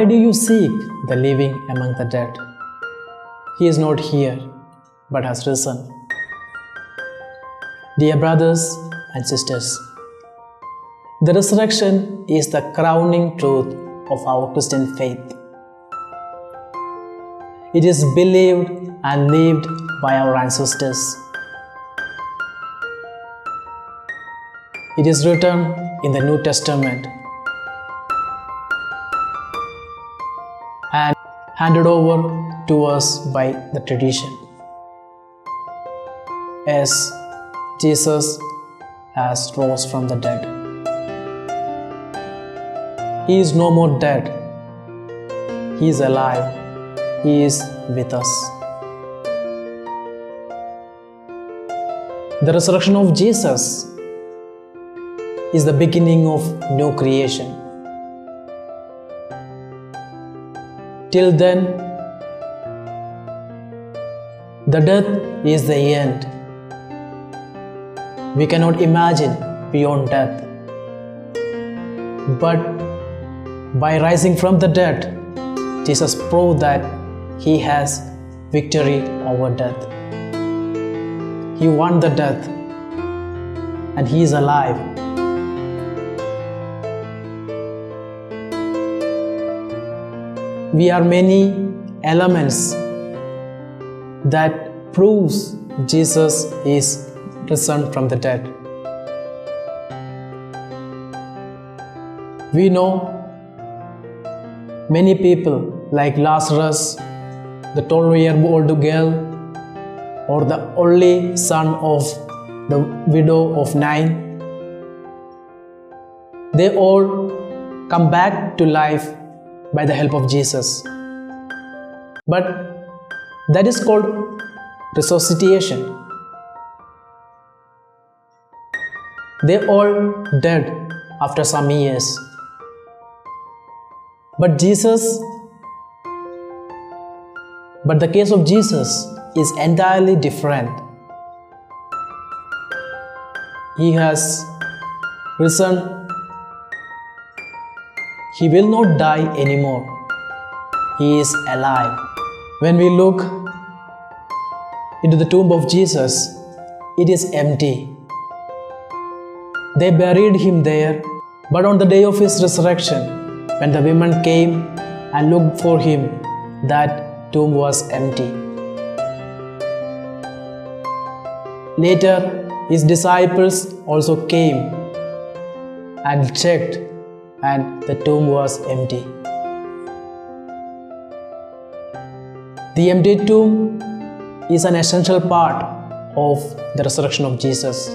Why do you seek the living among the dead? He is not here, but has risen. Dear brothers and sisters, the resurrection is the crowning truth of our Christian faith. It is believed and lived by our ancestors. It is written in the New Testament and handed over to us by the tradition. As Jesus has rose from the dead. He is no more dead. He is alive. He is with us. The resurrection of Jesus is the beginning of new creation. Till then, the death is the end. We cannot imagine beyond death. But by rising from the dead, Jesus proved that He has victory over death. He won the death and He is alive. We are many elements that proves Jesus is risen from the dead. We know many people like Lazarus, the 12-year-old girl, or the only son of the widow of Nain. They all come back to life by the help of Jesus. But that is called resuscitation. They all dead after some years. But the case of Jesus is entirely different. He has risen. He will not die anymore. He is alive. When we look into the tomb of Jesus, it is empty. They buried Him there, but on the day of His resurrection, when the women came and looked for Him, that tomb was empty. Later, His disciples also came and checked, and the tomb was empty. The empty tomb is an essential part of the resurrection of Jesus.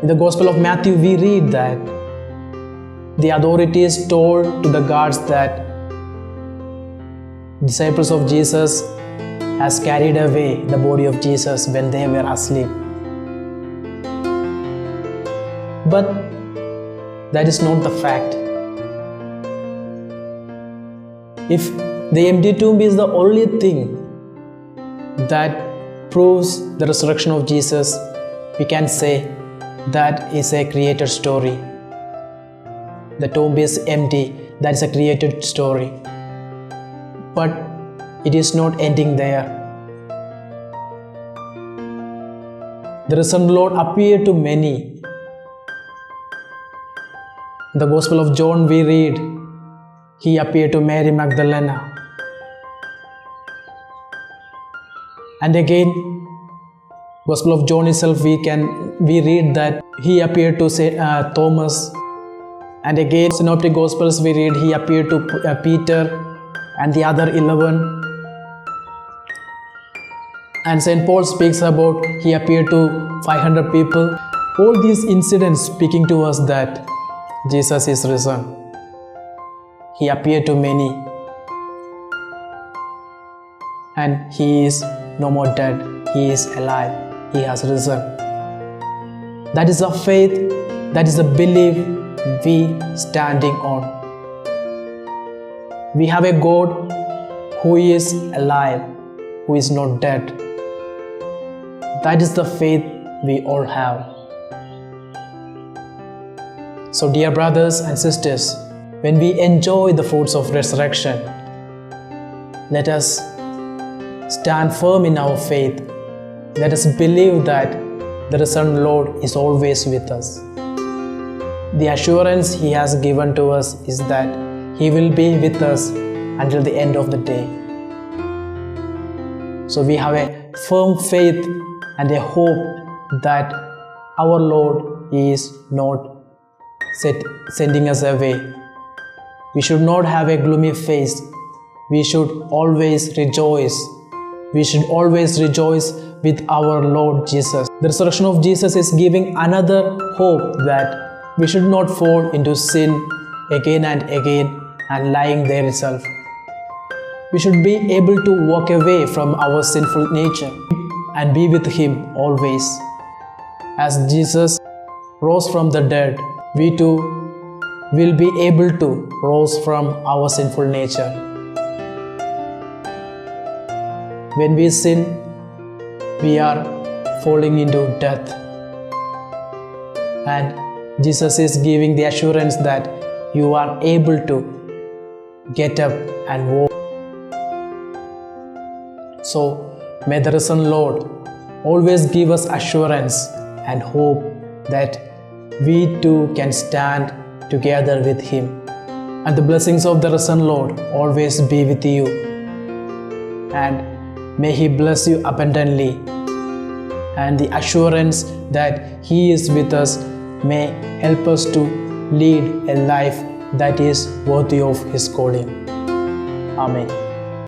In the Gospel of Matthew, we read that the authorities told to the guards that disciples of Jesus has carried away the body of Jesus when they were asleep. But that is not the fact. If the empty tomb is the only thing that proves the resurrection of Jesus, we can say that is a created story. The tomb is empty, that is a created story. But it is not ending there. The risen Lord appeared to many. In the Gospel of John, we read, He appeared to Mary Magdalene. And again, Gospel of John itself, we read that He appeared to Thomas. And again, Synoptic Gospels, we read He appeared to Peter and the other 11. And St. Paul speaks about He appeared to 500 people. All these incidents speaking to us that Jesus is risen. He appeared to many. And He is no more dead. He is alive. He has risen. That is the faith, that is the belief we standing on. We have a God who is alive, who is not dead. That is the faith we all have. So, dear brothers and sisters, when we enjoy the fruits of resurrection, let us stand firm in our faith. Let us believe that the risen Lord is always with us. The assurance He has given to us is that He will be with us until the end of the day. So we have a firm faith and a hope that our Lord is not sending us away. We should not have a gloomy face. We should always rejoice. We should always rejoice with our Lord Jesus. The resurrection of Jesus is giving another hope that we should not fall into sin again and again and lying there itself. We should be able to walk away from our sinful nature and be with Him always. As Jesus rose from the dead, we too will be able to rise from our sinful nature. When we sin, we are falling into death. And Jesus is giving the assurance that you are able to get up and walk. So, may the risen Lord always give us assurance and hope that we too can stand together with Him. And the blessings of the risen Lord always be with you. And may He bless you abundantly. And the assurance that He is with us may help us to lead a life that is worthy of His calling. Amen.